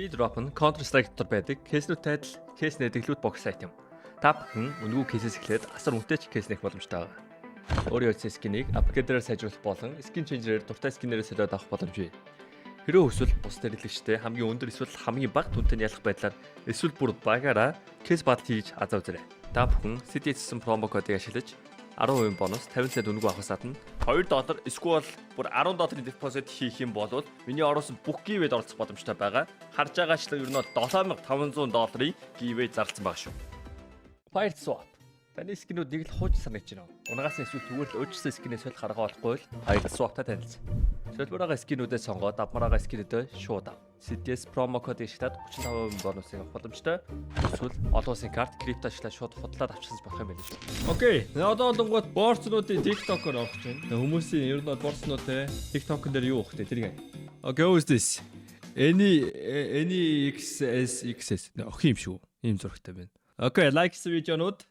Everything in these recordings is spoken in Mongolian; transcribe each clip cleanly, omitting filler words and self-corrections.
Keydrop нь Counter-Strike дотор байдаг кейснүүтэй адил кейс нэдэглүүд бокс сайт юм. Та бүхэн үнэгүй кейсээс эхлээд асар үнэтэй ч кейс нэх боломжтой байна. Өөрийн утасны скинийг апгрейдерээр сайжруулах болон скин ченжерээр дуртай скинээрээ солиод авах боломжтой. Хэрвээ эсвэл бус хэрэглэгчтэй хамгийн өндөр эсвэл хамгийн бага түнтэй ялах байдлаар эсвэл бүр багаараа кейс бат хийж азаа үзээрэй. Та бүхэн CDS промо кодыг ашиглаж 10% бонус 50 цент үнэгүй авахаас гадна $2 эсвэл бүр $10 депозит хийх юм бол миний ороосон бүх гивэд оролцох боломжтой байгаа. Харж байгаачлан ер нь $7500 гивэ зарласан байгаа шүү. Pirate Swap. Таны скинүүд нэг л хууч санагдаж байна. Унгаас эсвэл зүгээр л өөрчлөсөн скинээс солих арга олохгүй л Pirate Swap-тай танилцсан. Солбороо скинүүдээ сонгоод авмараа скинүүдээ шууд ав. CDS промо код ашиглаад 35% бонусыг авах боломжтой. Эсвэл олон улсын карт крипто ашиглаад шууд худлаад авчихсан болох юм байна шүү. Окей. Одоо олонгууд борцнуудын TikTok-оор орох чинь. Хүмүүсийн ер нь борцнууд те TikTok-н дээр юу ухтэй тэрийг. Okay, who is this? Any XS. Ох юм шүү. Ийм зурагтай байна. Okay, like this видеонууд.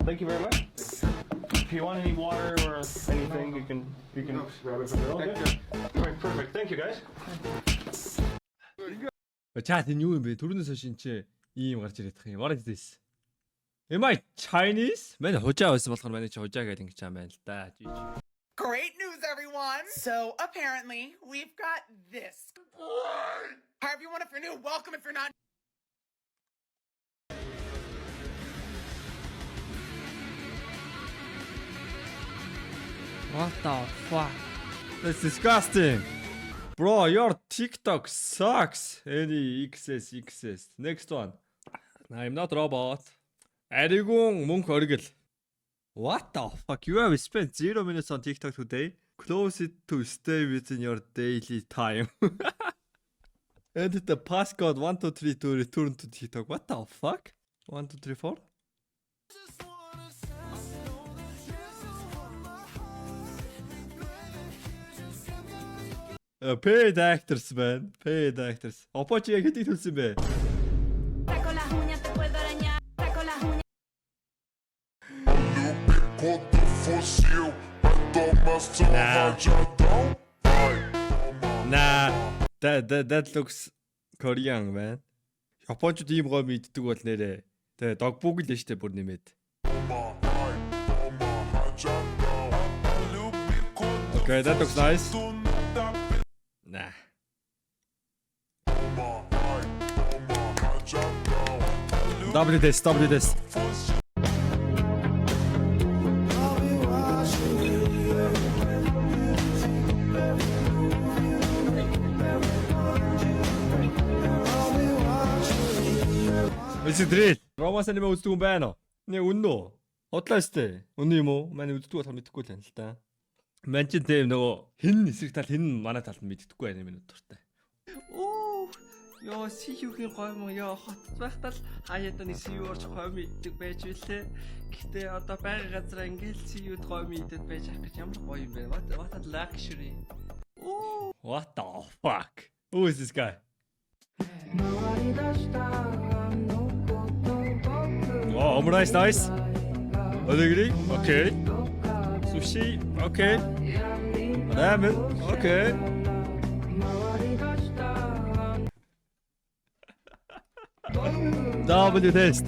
Thank you very much. If you want any water or anything, you can grab it from there. Okay. Alright, perfect. Thank you guys. Чат энэ юу юм бэ? Түрүүнээс хойш энэ чи ийм гарч ирээд тах юм. What is this? Am I Chinese? Манай хужаа байсан болохоор манай чи хужаа гэдэг ингэж юм байна л да. Great news, everyone! So, apparently, we've got this. However you want, if you're new, welcome. If you're not... What the fuck? That's disgusting. Bro, your TikTok sucks. Any XS. Next one. I'm not robot. Аригун мөнх оргил. What the fuck? You have spent 0 minutes on TikTok today. Close it to stay within your daily time. Enter the passcode 123 to return to TikTok. What the fuck? 1, 2, 3, 4. Paid actors, man. Paid actors. Опочи яг хэдийг төлсөн бэ? Nah, that looks Korean, man. Япончууд ийм гой мэддэг бол нэрээ. Тэгээ dogbook л нь штэ бүр нэмээд. Okay, that looks nice. Nah. W this. Эцэдрэл. Ромас аниме үздэг юм байна уу? Нэг үнэн үү? Хотлаа штэ. Үнэн юм уу? Манай үздэг болохоор мэдэхгүй л байна л да. Манчин тэм нөгөө хин эсрэг тал хин манай талд мэддэггүй байна минут дуртай. Оо ёо сиюгийн гоймо ёо хот байхтал хаяада нэг сию орж гоймо иддэг байж билээ. Гэхдээ одоо байга газар ингээл сиюд гоймо идэд байж ах гэж ямар гоё юм бэ? What a luxury. Оо what the fuck? Who is this guy? Oh, omurice nice. Onigiri, okay. Sushi, okay. Ramen, okay. W test.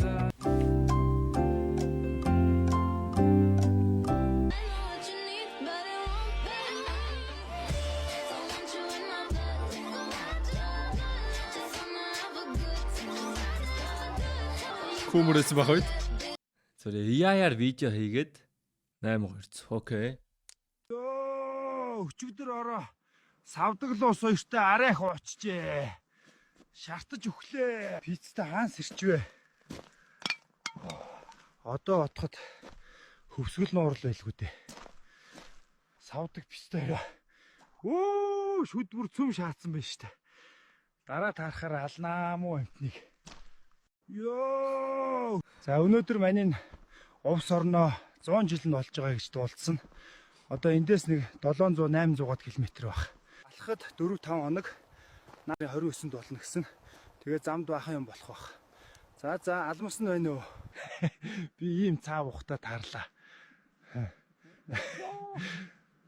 Хүмүүрээс баг үед. Зөв яаяар видео хийгээд 8-2. Окей. Өчигдөр ороо савдаг л ус хоёртой арай их уучжээ. Шартаж өглөө. Пиццтай хаан сэрчвэ. Одоо отоход хөвсгөл нуур л байлгүй дээ. Савдаг пиццтай ороо. Өө шүд бүр цөм шаацсан байна штэ. Дараа таарахаар алнаа муу амтныг. Йоо. За өнөөдөр маний увс орноо 100 жил нь болж байгаа гэж дуулсан. Одоо эндээс нэг 700-800 км баг. Алхахад 4-5 хоног нарын 29-нд болно гэсэн. Тэгээ замд бахан юм болох баг. За алмас нь байна уу? Би ийм цаав ухтаа таарлаа.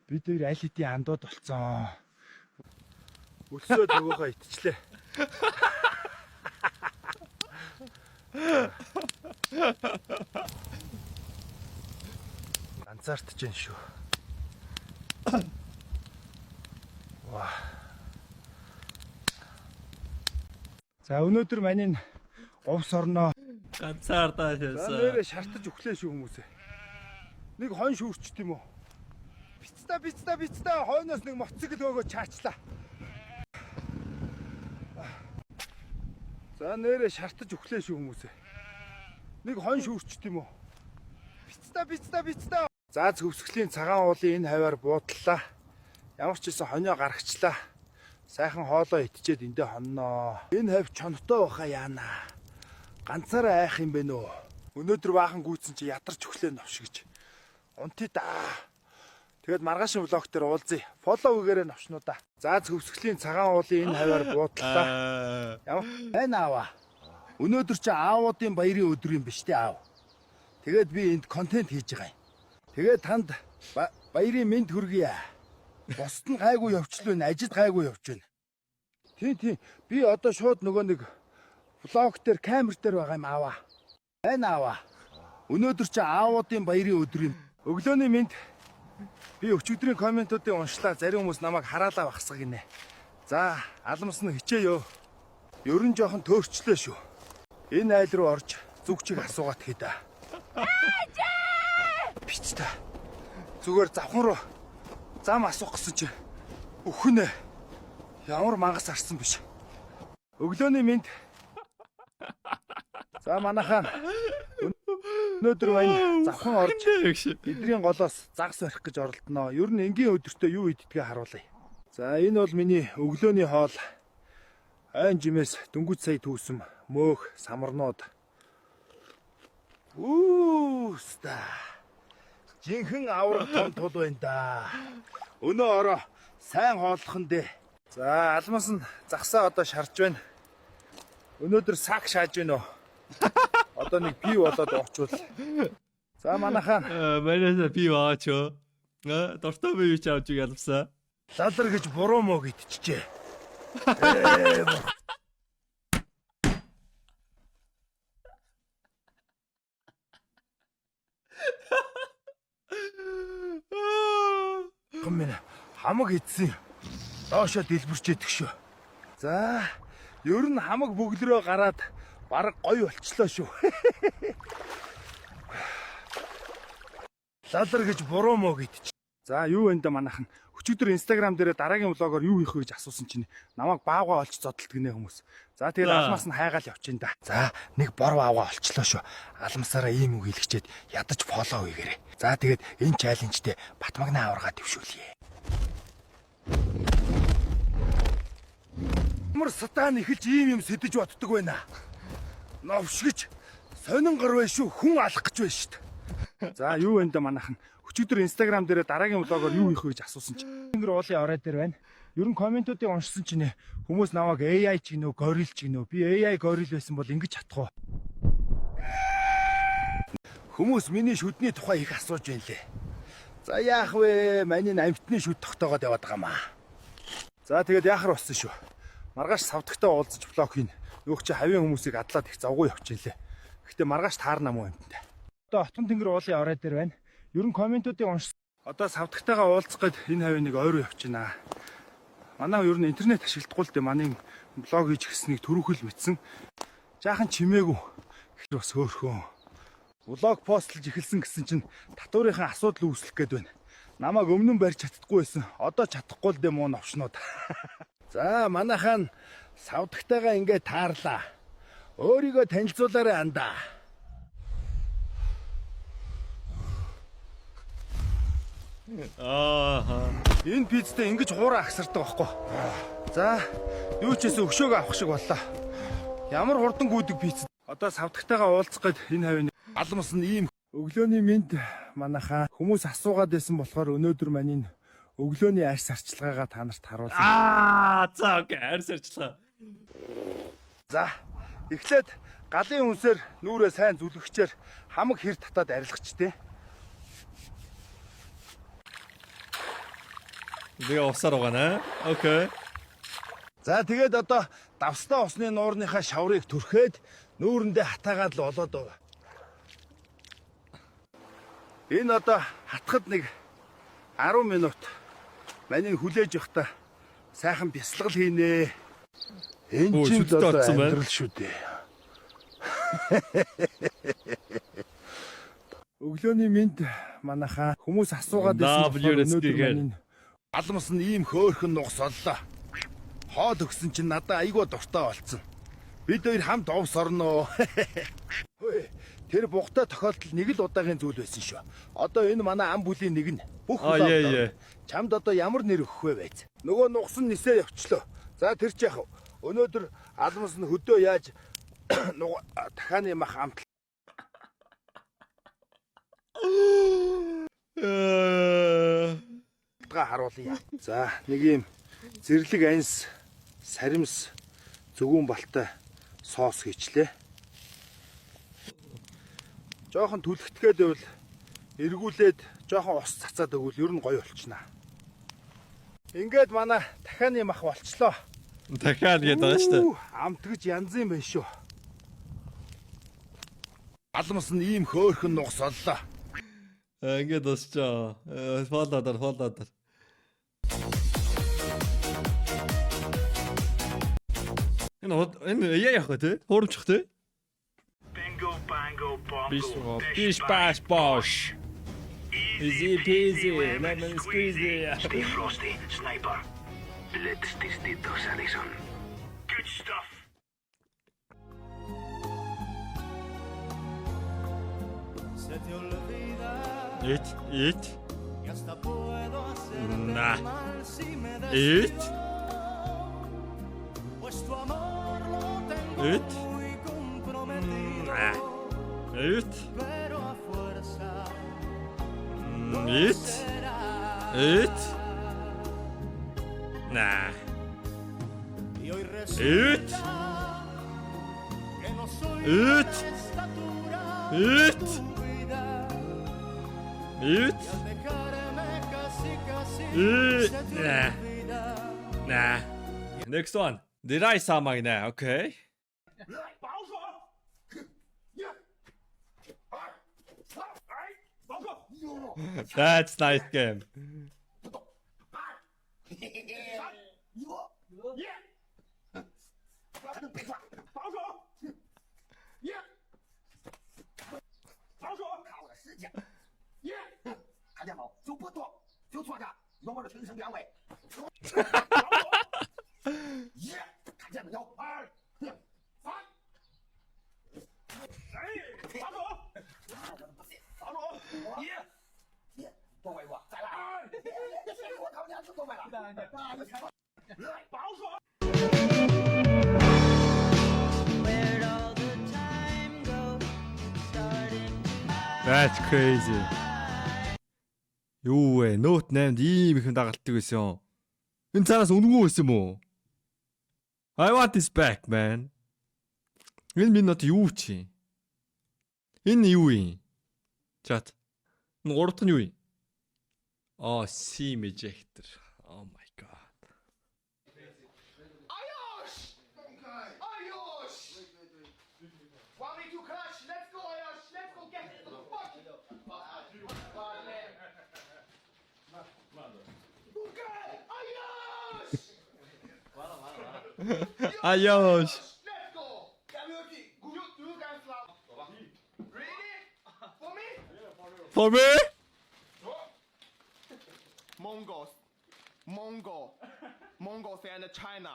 Бид хоёр аль хэдийн андууд болцсон. Өлсөө нөгөөхөө итчлээ. Ганцаардж जैन шүү. Ваа. За өнөөдөр маний говс орноо Ганцаардаа За нэрээ шартаж өглөө шүү хүмүүсээ. Нэг хон шүүрчт юм уу? Бицта хойноос нэг моцикл өгөө чаачлаа. За нэрээ шартаж өглөө шүү хүмүүсээ. Нэг хон шүүрчт юм уу? Бицта. За зөвсгөлийн цагаан уулын энэ хаваар буудлаа. Ямар ч гэсэн хонио гаргачлаа. Сайхан хоолоо идчихэд эндээ хонноо. Энэ хавь чонтой баха яана. Ганцаараа айх юм бэ нөө. Өнөөдөр баахан гүйцэн чи ядарч өглөө новшигж. Унти да. Тэгэд маргаашийн влог дээр уулзъя. Фоллоу хийгээрэй новшнуудаа. За зөвсгөлийн цагаан уулын энэ хаваар буудлаа. Ямар байна аава? Өнөөдөр чи аавуудын баярын өдөр юм биш тий аав. Тэгээд би энд контент хийж байгаа юм. Тэгээд танд баярын мэнд хүргье. Босд нь гайгүй явчлаа, ажид гайгүй явж байна. Тийм. Би одоо шууд нөгөө нэг влог дээр камер дээр байгаа юм аава. Байна аава. Өнөөдөр чи аавуудын баярын өдөр юм. Өглөөний мэнд би өчигдрийн комментуудыг уншлаа. Зарим хүмүүс намайг хараалаа багсах гинэ. За, алмас нь хичээё. Ер нь жоохон төөрчлөө шүү. Энэ айл руу орж зүгчийг асуугаад хийдэ. Бицтэй. Зүгээр завхан руу зам асуух гэсэн чи өхнө. Ямар мангас арсан биш. Өглөөний мэнд. За манайхаа өнөөдөр байна. Завхан орж эдрийн голоос загс барих гэж оролдоноо. Ер нь энгийн өдөртөө юу иддгээ харуулъя. За энэ бол миний өглөөний хоол. Айн жимээс дөнгөж сая түүсэм, мөөх, самарнууд. Ууста. Жинхэнэ авраг том тул байна да. Өнөө ороо сайн хооллохон дээ. За алмас нь загсаа одоо шарж байна. Өнөөдөр сак шааж байна уу? Одоо нэг пив болоод очвол. За манайхаа Манайсаа пив аачо. Дортой бив ч авч ялвсаа. лалар гэж буруу мó гэдчихжээ. Гомэн хамаг идсэн. Доошоо дэлбэрч идэх шүү. За, ер нь хамаг бөглөрөө гараад бараг гоё болчлоо шүү. Лалар гэж буруу мó гэдчих. За, юу вэ да манайхан? Өчигдөр Instagram дээр дараагийн влогоор юу хийх вэ гэж асуусан чинь намайг баавгаа олж зодтолт гинэ хүмүүс. За тэгээд алмаас нь хайгаал явчихын да. За нэг бор баавгаа олчлоо шүү. Алмасаараа ийм үг хэлчихээд ядаж фоллоу хийгээрэй. За тэгээд энэ чаленжтэй Батмагна аваргаа дэвшүүлье. Ямар сатан ихэлж ийм юм сэдэж боддог байна. Новшгич сонин гар бай шүү. Хүн алах гэж байна шүү. За юу вэ да манайхан? Өчигдөр Instagram дээр дараагийн влогоор юу хийх вэ гэж асуусан чинь Тэнгэр уулын орой дээр байна. Ер нь комментуудыг уншсан чинь хүмүүс намайг AI ч гинөө, горил ч гинөө. Би AI горил байсан бол ингэж чадах уу? Хүмүүс миний шүдний тухай их асууж байна лээ. За яах вэ? Маний амтны шүд тогтоогоод яваад байгаа маа. За тэгээд яахаар болсон шүү. Маргааш савдагтаа уулзаж влог хийн. Нөх чи хавийн хүмүүсийг адлаад их завгүй явчихлээ. Гэхдээ маргааш таарна мó юмтай. Одоо Хотгон Тэнгэр уулын орой дээр байна. Ер нь комментуудыг уншсан. Одоо савдагтайгаа уулзах гээд энэ хавийн нэг ойроо явчихна. Манай ер нь интернет ашигладаггүй л дээ. Манай блог хийж гиснэг төрөхөл мэдсэн. Жаахан чимээгүй. Ихэр бас хөөхөн. Блог постлж эхэлсэн гэсэн чинь татварынхаа асуудал үүслэх гээд байна. Намайг өмнө нь барьж чаддаггүй байсан. Одоо чадахгүй л дээ муу новшнууд. За манайхаа савдагтайгаа ингээд таарлаа. Өөрийгөө танилцуулаарай андаа. Энэ пиццтэй ингэж хуураа агсардаг байхгүй. За, юу ч гэсэн өшөөг авах шиг боллоо. Ямар хурдан гүйдэг пицц. Одоо савдагтайгаа уулзах гээд энэ хавийн алмас нь ийм өглөөний мэнд манайхаа хүмүүс асуугаад байсан болохоор өнөөдөр маний өглөөний арьс арчилгаагаа та нарт харуулсан. За окей, арьс арчилгаа. За эхлээд галын үнсээр нүрээ сайн зүлгэгчээр хамаг хэр татаад арилгачтэй. Тэгээ усаар угаана. Окей. За тэгээд одоо давстай усны нуурныхаа шаврыг түрхээд нүүрэндээ хатаагаад л болоод байгаа. Энэ одоо хатахад нэг 10 минут маний хүлээж явахдаа сайхан бясалгал хийнэ. Энэ ч одоо амьдрал шүү дээ. Өглөөний минь манайхаа хүмүүс асуугаад байсан өнөөдөр алмас нь ийм хөөхөн нугас оллоо. Хоол өгсөн чинь надад айгүй дуртай болцсон. Бид хоёр хамт овс орноо. Тэр бугтай тохиолдол нэг л удаагийн зүйл байсан шүү. Одоо энэ манай ам бүлийн нэг нь бүх улаан. Чамд одоо ямар нэр өгөх вэ байц? Нөгөө нугас нь нисээ явчлаа. За тэр ч яах вэ? Өнөөдөр алмас нь хөдөө яаж дахааны мах амт харуулъя. За нэг юм зэрлэг анс саримс зүгүүн балтай соос хийчлээ. Жохон түлхтгээд байвал эргүүлээд жохон ус цацаад өгвөл ер нь гоё болчихно. Ингээд манай дахианы мах болчлоо. Дахиад гээд байгаа шүү дээ. Амтгаж янзын байна шүү. Алмас нь ийм хөөхөн нугас оллоо. Ингээд дуусчаа. Фоллоодор. Энэ яах вэ те? Хуурамчих те? Bingo, bango, bongo. Bish bash bosh. Easy peasy, lemon squeezy. Stay frosty, sniper. Let's distintos, Allison. Good stuff. Eat. Nah. Eat. Eat. Nah. Eat. Eat. Nah. Eat. Nah. Next one. Did I summon now? Okay. That's nice game. That's crazy. Юу вэ? Note 8-д ийм их дагалддаг байсан. Энэ цаанаас үнгүй байсан юм уу? I want this back, man. Энэ минут юу чи? Энэ юу юм? Чат. Энэ гуравт нь юу юм? Oh, sim ejector. Oh my god. Ayosh! Ayosh! Want me to crash? Let's go, Ayosh! Let's go get it! Fuck! Ayosh! Ayosh. Let's go! You guys love. Ready? For me? For me? Mongols and China.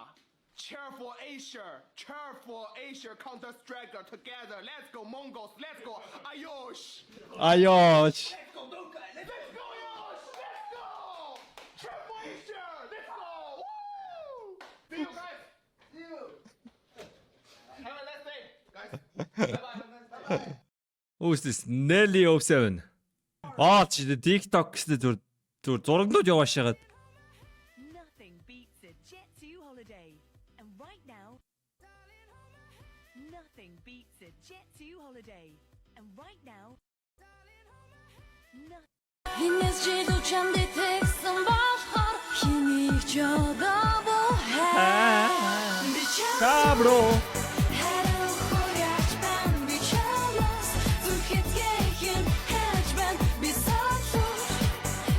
Cheer for Asia. Cheer for Asia. Counter-Strike together. Let's go, Mongols. Let's go. Ayosh. Ayosh. Let's go, Ayosh. Let's go. Cheer for Asia. Let's go. Woo! See you guys. See you. Have a nice day, guys. Bye-bye. Who's this? Nelly 07. чи TikTok гэсний зүр зурагнууд явааш ягаад. Nothing beats a Jet2 holiday. And right now, nothing beats a Jet2 holiday. And right now, nothing. Хинэсчил чамд тэгсэн болохоор хэнийг ч одоогоо би Кабро. харин хураач бан би чамаас зүрхэд яхин хаач бан би саачуу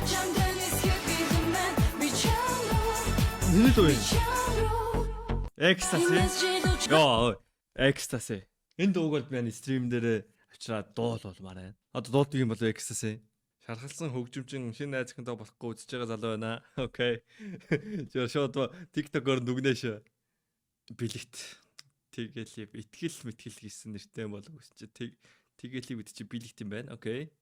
чамдэнэс хэвэн би чамаа Хинэл үү? чамруу Экстаси. Йоо, экстаси. Энэ дууг бол би стрим дээр авчираад дуул маань. Одоо дуулдаг юм болоо экстаси. Шархалсан хөгжимчин шинэ найз зөвхөн болохгүй үзэж байгаа залуу байна. Окей. Жоо шууд TikTok-оор дүгнэш. Билет. Тэгээл итгэл мэтгэл гэсэн нэртэй болов уу чи тэгээл үд чи билет юм байна. Окей.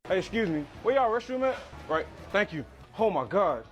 Hey, excuse me. Where y'all restroom at? Right. Thank you. Oh my God.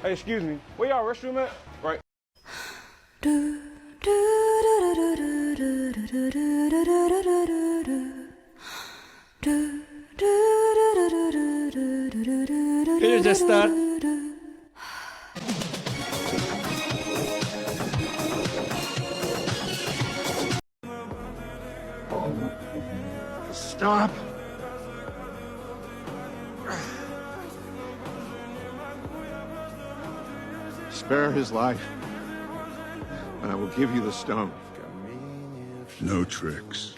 Hey, excuse me. Where y'all restroom at? Right. Can you just start? Stop. Spare his life, and I will give you the stone. No tricks.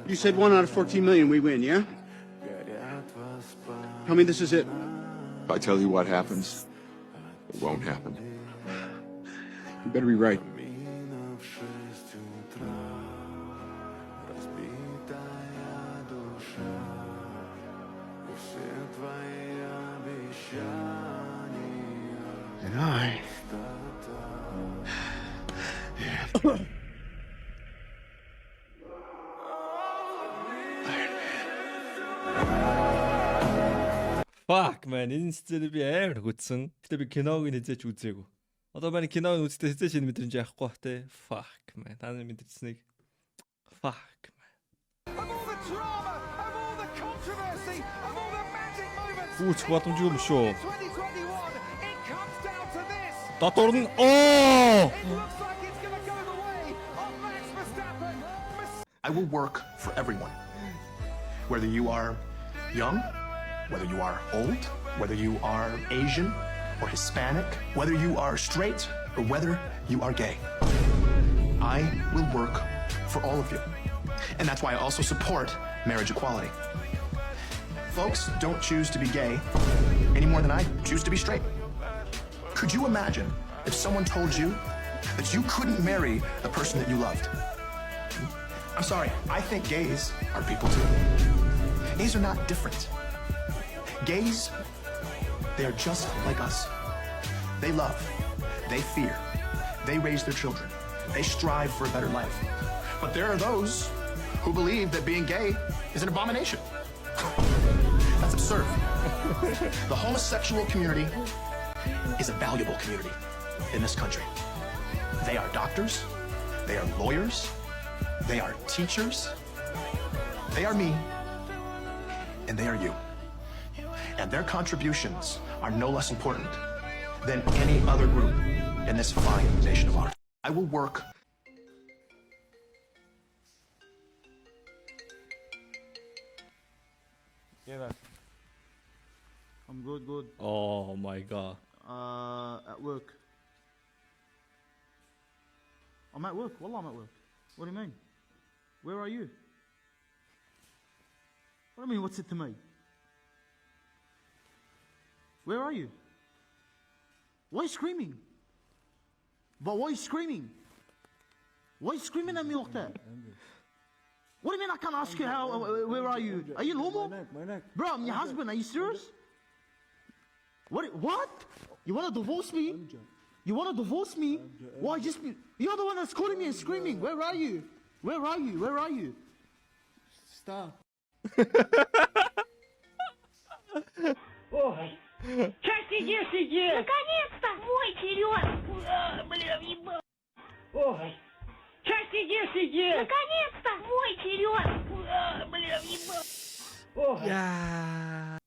You said 1 out of 14 million we win, yeah? Tell me this is it. If I tell you what happens, it won't happen. You better be right. And I... Fuck man, энэ сценийг би амар хүзсэн. Гэтэ би киног нэлээч үзээгүй. Одоо манай киног үзтээ хэзээ шинэ мэдрэмж авахгүй бах те. Fuck man. Та нар мэдэрсэнийг. Fuck man. Of all the drama, of all the controversy, of all the magic moments, Үүч боломжгүй юм шүү. 2021, it comes down to this. Дотор нь It looks like it's going to go the way of Max Verstappen. I will work for everyone. Whether you are young, whether you are old, whether you are Asian or Hispanic, whether you are straight or whether you are gay. I will work for all of you. And that's why I also support marriage equality. Folks don't choose to be gay any more than I choose to be straight. Could you imagine if someone told you that you couldn't marry the person that you loved? I'm sorry, I think gays are people too. Gays are not different. Gays, they are just like us. They love, they fear, they raise their children, they strive for a better life. But there are those who believe that being gay is an abomination. That's absurd. The homosexual community is a valuable community in this country. They are doctors, they are lawyers, They are teachers, they are me, and they are you. And their contributions are no less important than any other group in this fine nation of ours. I will work. Yeah, I'm good, good. Oh my god. At work. I'm at work. Wallah, I'm at work. What do you mean? Where are you? What do you mean, what's it to me? Where are you? Why are you screaming? But why are you screaming? Why are you screaming at me like that? What do you mean I can't ask you how, where are you? Are you normal? Bro, I'm your husband, are you serious? What? You want to divorce me? You want to divorce me? Why just be, you're the one that's calling me and screaming. Where are you? Where are you? Where are you? Stop. Ой. Как сидишь? Наконец-то! Мой черед! Бля, въебал. Ой. Как сидишь? Наконец-то! Мой черед! Бля, въебал. Ой. 야.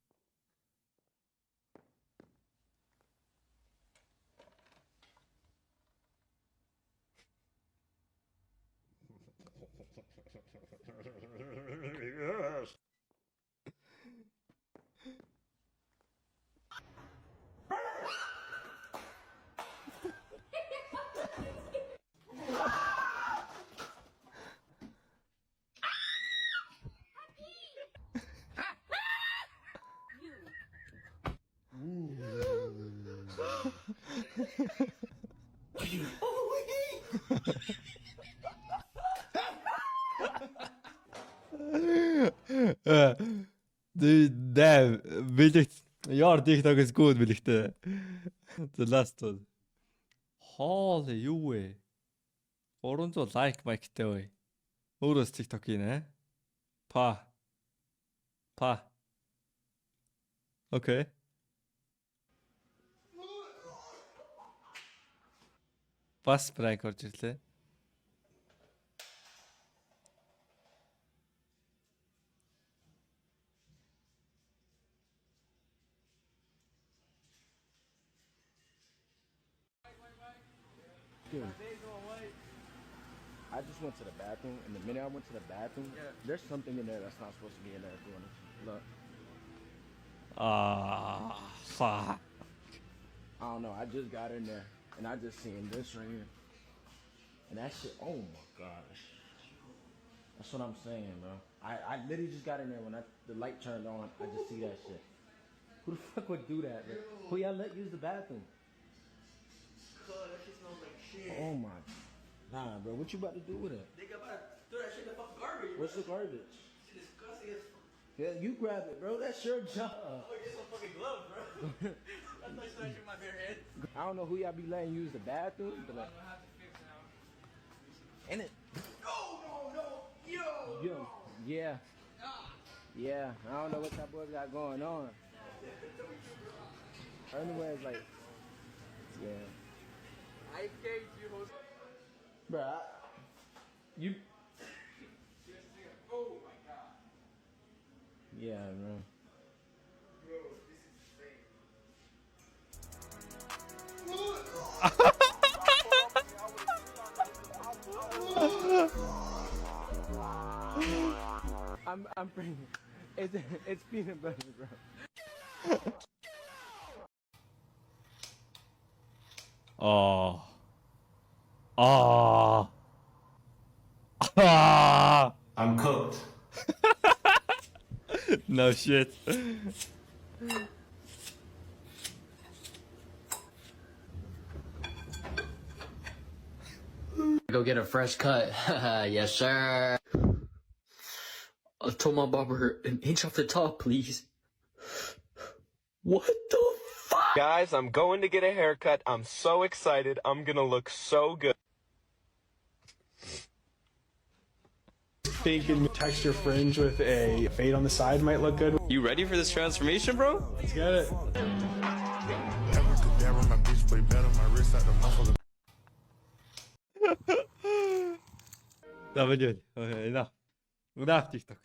Damn, бэлэгт your TikTok is good бэлэгтэй. The last one. Holy юу вэ? 300 like майктай вэ? Өөрөөс TikTok ийнэ. Па. Okay. Бас prank орж ирлээ. I just went to the bathroom, and the minute I went to the bathroom, there's something in there that's not supposed to be in there. Look. Fuck. I don't know. I just got in there, and I just seen this right here. And that shit, oh my gosh. That's what I'm saying, bro. I literally just got in there when the light turned on. I just see that shit. Who the fuck would do that, bro? Who y'all let use the bathroom? That shit smells like shit. Oh my. Nah, bro. What you about to do with it? Nigga, I'm about to throw that shit in the fucking garbage. What's the garbage? Shit disgusting as fuck. Yeah, you grab it, bro. That's your job. Oh, get some fucking gloves, bro. I thought you started with my bare head. I don't know who y'all be letting use the bathroom, but like. And it. No. Yo. Yeah. Yeah. I don't know what that boy got going on. Anyways, like. Yeah. I gave you host. Bruh, you. Oh my god. Yeah, bro. Bro, this is insane. I'm pretty. It's peanut butter, bro. I'm cooked. No shit. Go get a fresh cut. Yes, sir. I told my barber an inch off the top, please. What the fuck? Guys, I'm going to get a haircut. I'm so excited. I'm gonna look so good. Thinking texture fringe with a fade on the side might look good. You ready for this transformation, bro? Let's get it. За более. Enough. Enough TikTok.